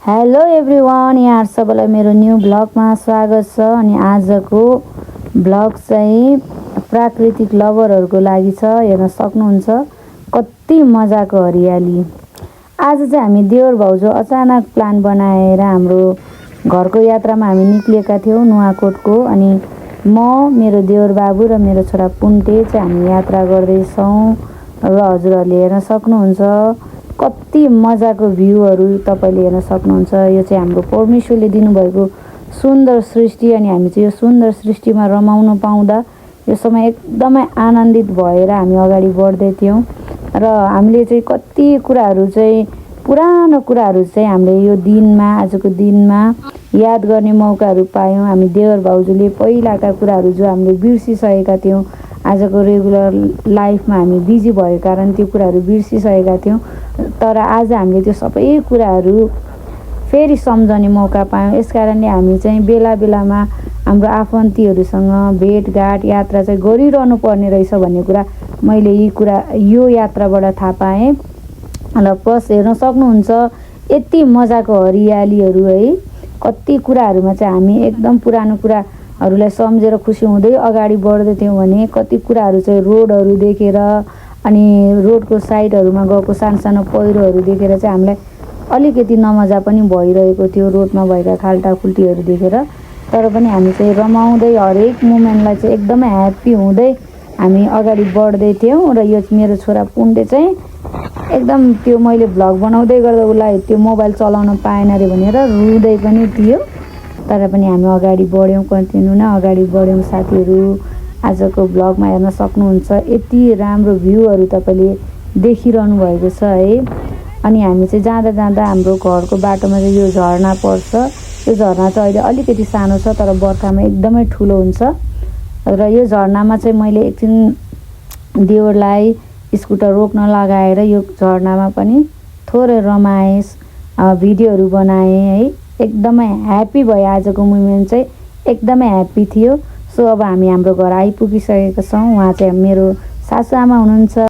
Hello everyone, यहाँ सबैलाई मेरो न्यू ब्लगमा स्वागत छ। अनि आजको ब्लग चाहिँ प्राकृतिक लभरहरूको लागि छ। हेर्न सक्नुहुन्छ कति मजाको हरियाली। आज चाहिँ हामी देवर भाउजू अचानक प्लान बनाएर हाम्रो घरको यात्रामा हामी निक्लिएका थियौँ नुवाकोटको। अनि म, मेरो देवर बाबु र मेरो छोरा पुन्टे चाहिँ हामी यात्रा गर्दैछौँ र हजुरहरूले हेर्न सक्नुहुन्छ कति मजाको भ्यूहरू तपाईले हेर्न सक्नुहुन्छ। यो चाहिँ हाम्रो परमेश्वरले दिनुभएको सुन्दर सृष्टि। अनि हामी चाहिँ यो सुन्दर सृष्टिमा रमाउन पाउँदा यो समय एकदमै आनन्दित भएर हामी अगाडि बढ्दै थियौँ। र हामीले चाहिँ कति कुराहरू चाहिँ पुरानो कुराहरू चाहिँ हामीले यो दिनमा, आजको दिनमा याद गर्ने मौकाहरू पायौँ। हामी देवर भाउजूले पहिलाका कुराहरू जो हामीले बिर्सिसकेका थियौँ, आजको रेगुलर लाइफमा हामी बिजी भएको कारण त्यो कुराहरू बिर्सिसकेका थियौँ। तर आज हामीले त्यो सबै कुराहरू फेरि सम्झने मौका पायौँ। यसकारणले हामी चाहिँ बेला बेलामा हाम्रो आफन्तीहरूसँग भेटघाट यात्रा चाहिँ गरिरहनु पर्ने रहेछ भन्ने कुरा मैले यो यात्राबाट थाहा पाएँ। र प्लस हेर्न सक्नुहुन्छ यति मजाको हरियालीहरू है। कति कुराहरूमा चाहिँ हामी एकदम पुरानो कुराहरूलाई सम्झेर खुसी हुँदै अगाडि बढ्दै थियौँ भने कति कुराहरू चाहिँ रोडहरू देखेर अनि रोडको साइडहरूमा गएको सानो सानो पहिरोहरू देखेर चाहिँ हामीलाई अलिकति नमजा पनि भइरहेको थियो, रोडमा भएका खाल्टाखुल्टीहरू देखेर। तर पनि हामी चाहिँ रमाउँदै हरेक मोमेन्टलाई चाहिँ एकदमै ह्याप्पी हुँदै हामी अगाडि बढ्दै थियौँ। र यो मेरो छोरा पुन्टे चाहिँ एकदम त्यो मैले भ्लग बनाउँदै गर्दा उसलाई त्यो मोबाइल चलाउन पाएन अरे भनेर रुँदै पनि थियो। तर पनि हामी अगाडि बढ्यौँ, कन्टिन्यू नै अगाडि बढ्यौँ साथीहरू। आजको भ्लगमा हेर्न सक्नुहुन्छ यति राम्रो भ्यूहरू तपाईँले देखिरहनु भएको छ है। अनि हामी चाहिँ जाँदा जाँदा हाम्रो घरको बाटोमा चाहिँ यो झरना पर्छ। यो झरना चाहिँ अहिले अलिकति सानो छ तर बर्खामा एकदमै ठुलो हुन्छ। र यो झरनामा चाहिँ मैले एकछिन देवरलाई स्कुटर रोक्न लगाएर यो झरनामा पनि थोरै रमाएँ, भिडियोहरू बनाएँ है। एकदमै ह्याप्पी भयो। आजको मोमेन्ट चाहिँ एकदमै ह्याप्पी थियो। सो अब हामी हाम्रो घर आइपुगिसकेका छौँ। उहाँ चाहिँ मेरो सासुआमा हुनुहुन्छ।